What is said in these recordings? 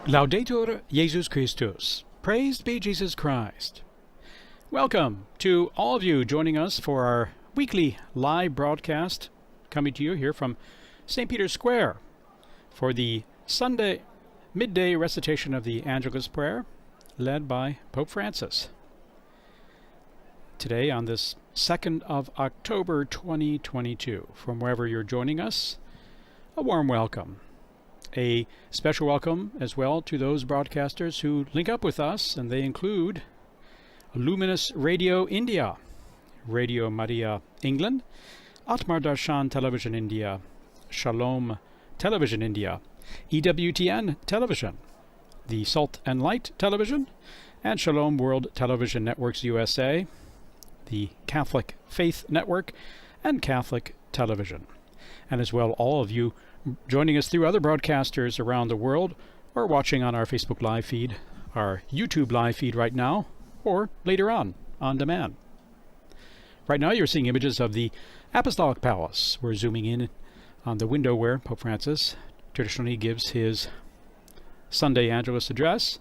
Laudetur Jesus Christus. Praised be Jesus Christ. Welcome to all of you joining us for our weekly live broadcast coming to you here from St. Peter's Square for the Sunday midday recitation of the Angelus prayer led by Pope Francis. Today on this 2nd of October 2022, from wherever you're joining us, a warm welcome. A special welcome as well to those broadcasters who link up with us, and they include Luminous Radio India, Radio Maria England, Atmar Darshan Television India, Shalom Television India, EWTN Television, the Salt and Light Television, and Shalom World Television Networks USA, the Catholic Faith Network, and Catholic Television. And as well, all of you joining us through other broadcasters around the world, or watching on our Facebook live feed, our YouTube live feed right now, or later on demand. Right now you're seeing images of the Apostolic Palace. We're zooming in on the window where Pope Francis traditionally gives his Sunday Angelus address,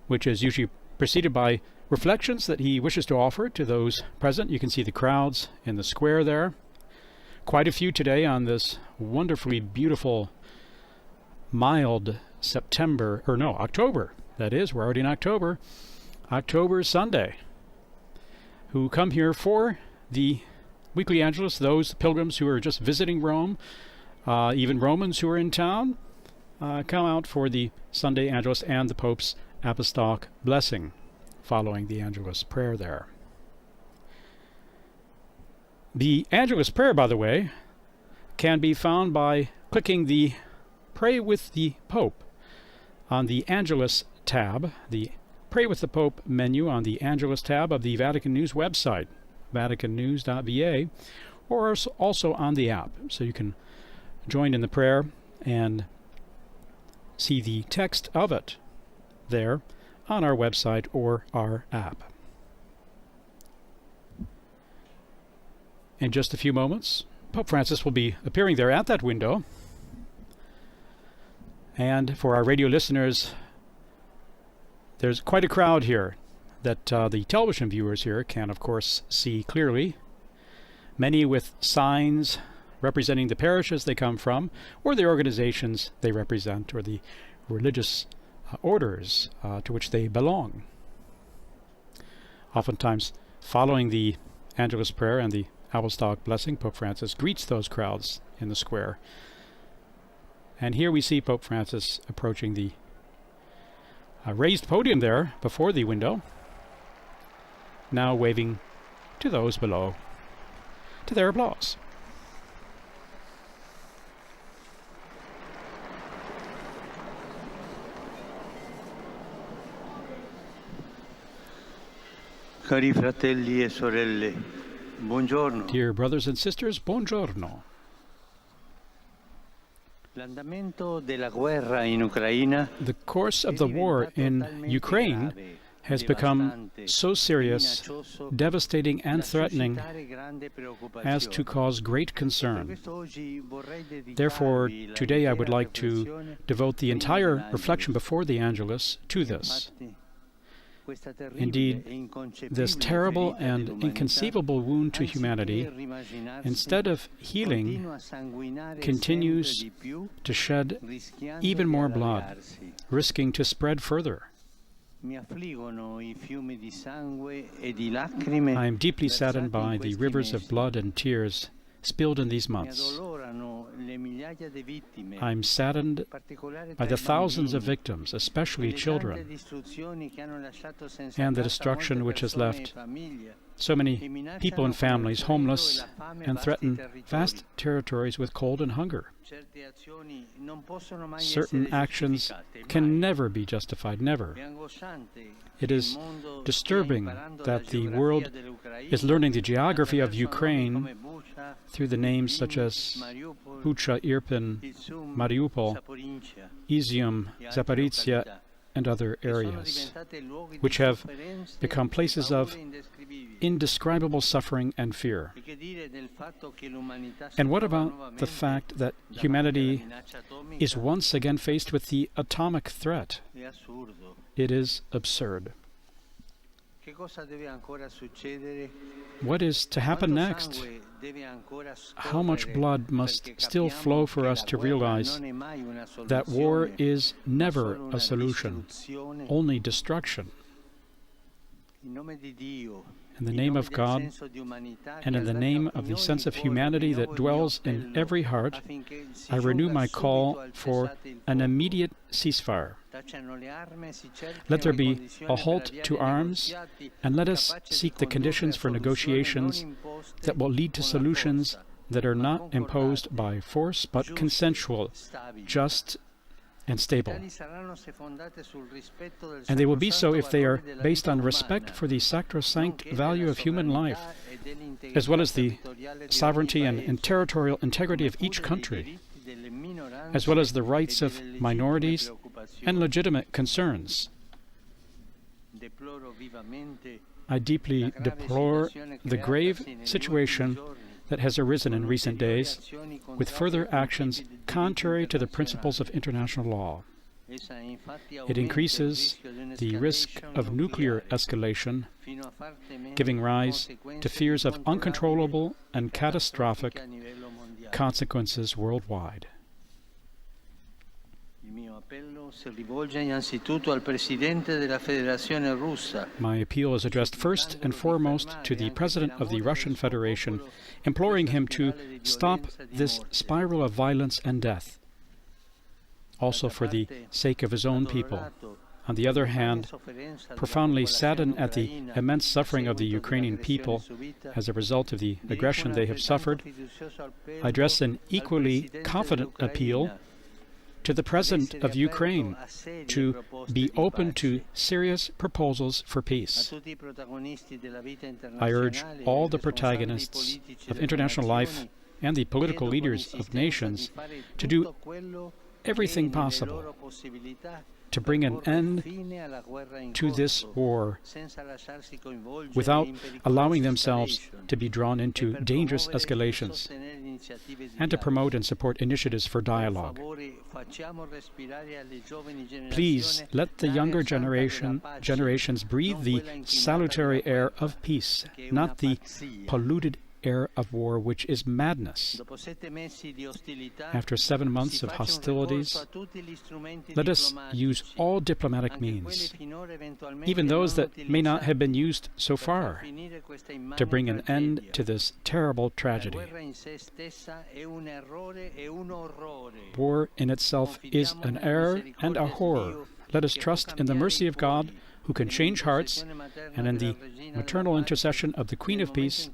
which is usually preceded by reflections that he wishes to offer to those present. You can see the crowds in the square there. Quite a few today on this wonderfully beautiful, mild October. That is, we're already in October Sunday, who come here for the weekly Angelus. Those pilgrims who are just visiting Rome, even Romans who are in town, come out for the Sunday Angelus and the Pope's Apostolic blessing following the Angelus prayer there. The Angelus prayer, by the way, can be found by clicking the Pray with the Pope on the Angelus tab, the Pray with the Pope menu on the Angelus tab of the Vatican News website, vaticannews.va, or also on the app. So you can join in the prayer and see the text of it there on our website or our app. In just a few moments, Pope Francis will be appearing there at that window. And for our radio listeners, there's quite a crowd here that the television viewers here can, of course, see clearly. Many with signs representing the parishes they come from, or the organizations they represent, or the religious orders to which they belong. Oftentimes, following the Angelus prayer and the Apostolic blessing, Pope Francis greets those crowds in the square. And here we see Pope Francis approaching the raised podium there before the window, now waving to those below to their applause. Cari fratelli e sorelle, buongiorno. Dear brothers and sisters, buongiorno. The course of the war in Ukraine has become so serious, devastating and threatening as to cause great concern. Therefore, today I would like to devote the entire reflection before the Angelus to this. Indeed, this terrible and inconceivable wound to humanity, instead of healing, continues to shed even more blood, risking to spread further. I am deeply saddened by the rivers of blood and tears spilled in these months. I am saddened by the thousands of victims, especially children, and the destruction which has left so many people and families homeless and threatened vast territories with cold and hunger. Certain actions can never be justified, never. It is disturbing that the world is learning the geography of Ukraine through the names such as Bucha, Irpin, Mariupol, Izium, Zaporizhia, and other areas, which have become places of indescribable suffering and fear. And what about the fact that humanity is once again faced with the atomic threat? It is absurd. What is to happen next? How much blood must still flow for us to realize that war is never a solution, only destruction? In the name of God, and in the name of the sense of humanity that dwells in every heart, I renew my call for an immediate ceasefire. Let there be a halt to arms, and let us seek the conditions for negotiations that will lead to solutions that are not imposed by force, but consensual, just, and stable. And they will be so if they are based on respect for the sacrosanct value of human life, as well as the sovereignty and territorial integrity of each country, as well as the rights of minorities and legitimate concerns. I deeply deplore the grave situation that has arisen in recent days, with further actions contrary to the principles of international law. It increases the risk of nuclear escalation, giving rise to fears of uncontrollable and catastrophic consequences worldwide. My appeal is addressed first and foremost to the President of the Russian Federation, imploring him to stop this spiral of violence and death, also for the sake of his own people. On the other hand, profoundly saddened at the immense suffering of the Ukrainian people as a result of the aggression they have suffered, I address an equally confident appeal to the President of Ukraine to be open to serious proposals for peace. I urge all the protagonists of international life and the political leaders of nations to do everything possible to bring an end to this war without allowing themselves to be drawn into dangerous escalations, and to promote and support initiatives for dialogue. Please let the younger generations breathe the salutary air of peace, not the polluted air of war, which is madness. After 7 months of hostilities, let us use all diplomatic means, even those that may not have been used so far, to bring an end to this terrible tragedy. War in itself is an error and a horror. Let us trust in the mercy of God, who can change hearts, and in the maternal intercession of the Queen of Peace,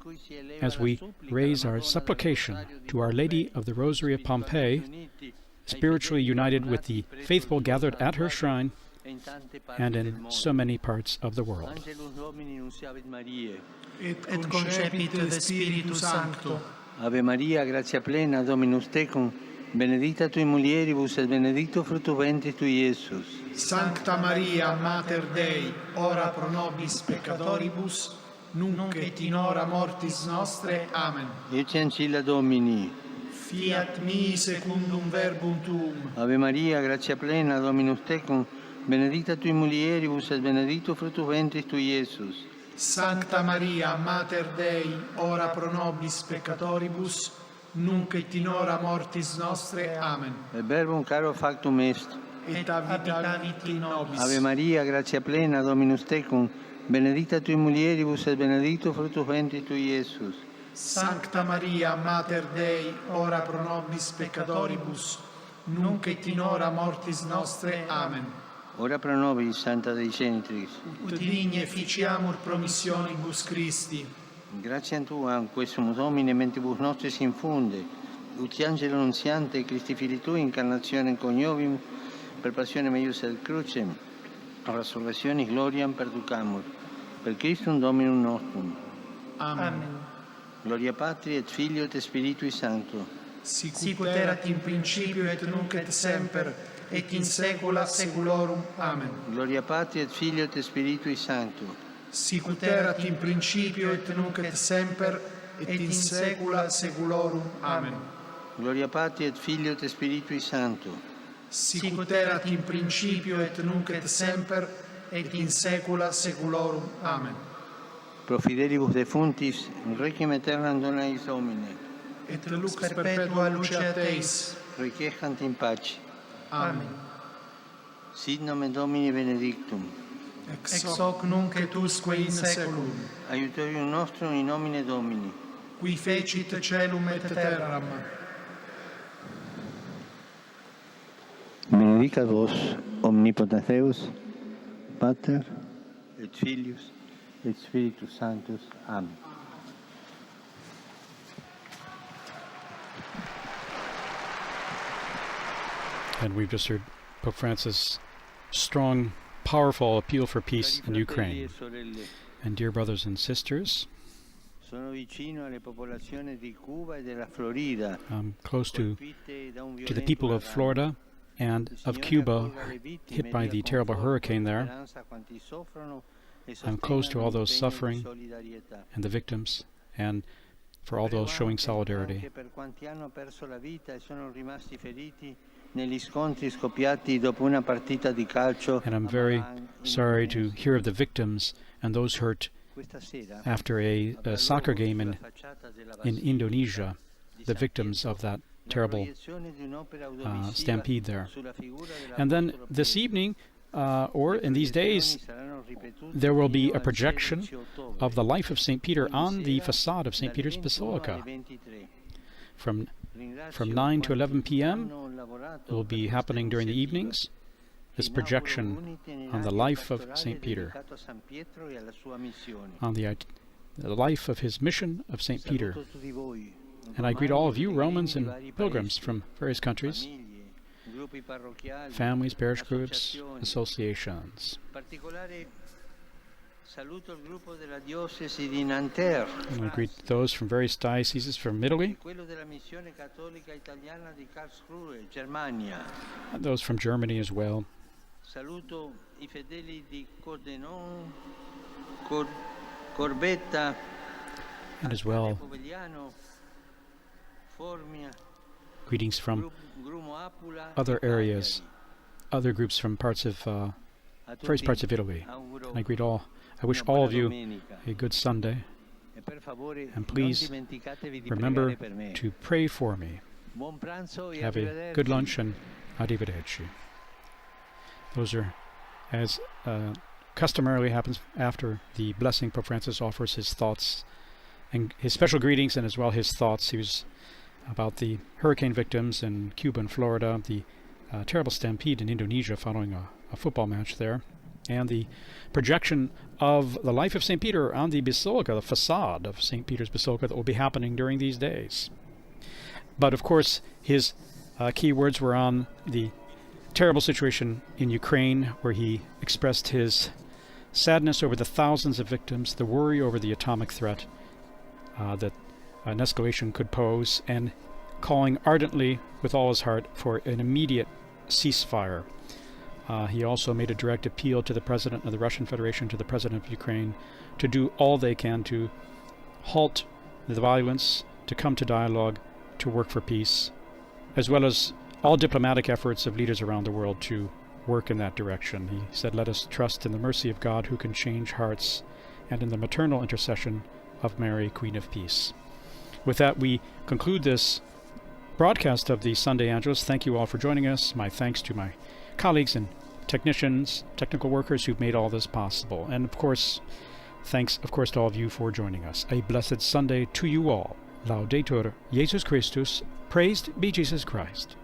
as we raise our supplication to Our Lady of the Rosary of Pompeii, spiritually united with the faithful gathered at her shrine and in so many parts of the world. Et concepit de Spiritu Sancto. Ave Maria, gratia plena, Dominus tecum, benedicta tui mulieribus et benedictus fructus ventris tui, Iesus. Sancta Maria, Mater Dei, ora pro nobis peccatoribus, nunc et in hora mortis nostre. Amen. Ecce ancilla Domini. Fiat mi secundum verbum tuum. Ave Maria, gratia plena, Dominus tecum, benedicta tui mulieribus et benedictus fructus ventris tui, Iesus. Sancta Maria, Mater Dei, ora pro nobis peccatoribus, nunc et in hora mortis nostre. Amen. Et verbum caro factum est. Et habitavit in nobis. Ave Maria, gratia plena, Dominus tecum, benedicta tui mulieribus et benedictus fructus ventris tui, Iesus. Sancta Maria, Mater Dei, ora pro nobis peccatoribus, nunc et in hora mortis nostre. Amen. Ora pro nobis, Santa Dei Genitrix. Ut digne ficiamur promissionibus Christi. Gratiam Tuam, quesum Domine mentibus nostris infunde, ut Angelo nuntiante Christi Filii Tui incarnationem coniovim, per passionem eius et crucem, a resurrectionis gloriam perducamur, per Christum Dominum nostrum. Amen. Gloria Patri et Filio et Spiritui Sancto. Sicut erat in principio et nunc et semper, et in saecula saeculorum. Amen. Gloria Patri et Filio et Spiritui Sancto. Sic ut erat in principio et nunc et semper, et in saecula saeculorum. Amen. Gloria Patri et Filio et Spiritui Sancto. Sic ut erat in principio et nunc et semper, et in saecula saeculorum. Amen. Pro fidelibus defunctis, requiem aeternam dona eis Domine. Et lux perpetua luceat eis. Requiescant in pace. Amen. Sit nomen Domini benedictum. Ex hoc nunc et usque in saeculum. Aiutorium nostrum in nomine Domini. Qui fecit caelum et terram. Benedicat vos omnipotens Deus, Pater et Filius et Spiritus Sanctus. Amen. And we've just heard Pope Francis' strong, powerful appeal for peace in Ukraine. And dear brothers and sisters, I'm close to the people of Florida and of Cuba, hit by the terrible hurricane there. I'm close to all those suffering and the victims, and for all those showing solidarity. And I'm very sorry to hear of the victims and those hurt after a soccer game in Indonesia, the victims of that terrible stampede there. And then this evening, or in these days, there will be a projection of the life of St. Peter on the facade of St. Peter's Basilica. From 9 to 11 p.m. it will be happening during the evenings, this projection on the life of St. Peter, on the life of his mission of St. Peter. And I greet all of you, Romans and pilgrims from various countries, families, parish groups, associations. And I greet those from various dioceses from Italy, and those from Germany as well. And as well, greetings from other areas, other groups from various parts of Italy. And I greet all. I wish all of you a good Sunday, and please remember to pray for me. Have a good lunch and arrivederci. Those are, as customarily happens after the blessing, Pope Francis offers his thoughts and his special greetings, and as well his thoughts. He was about the hurricane victims in Cuba and Florida, the terrible stampede in Indonesia following a football match there, and the projection of the life of St. Peter on the basilica, the facade of St. Peter's Basilica, that will be happening during these days. But of course, his key words were on the terrible situation in Ukraine, where he expressed his sadness over the thousands of victims, the worry over the atomic threat that an escalation could pose, and calling ardently with all his heart for an immediate ceasefire. He also made a direct appeal to the President of the Russian Federation, to the President of Ukraine, to do all they can to halt the violence, to come to dialogue, to work for peace, as well as all diplomatic efforts of leaders around the world to work in that direction. He said, "Let us trust in the mercy of God who can change hearts, and in the maternal intercession of Mary, Queen of Peace." With that, we conclude this broadcast of the Sunday Angelus. Thank you all for joining us. My thanks to my colleagues and technicians, technical workers who've made all this possible. And of course, thanks to all of you for joining us. A blessed Sunday to you all. Laudetur Jesus Christus. Praised be Jesus Christ.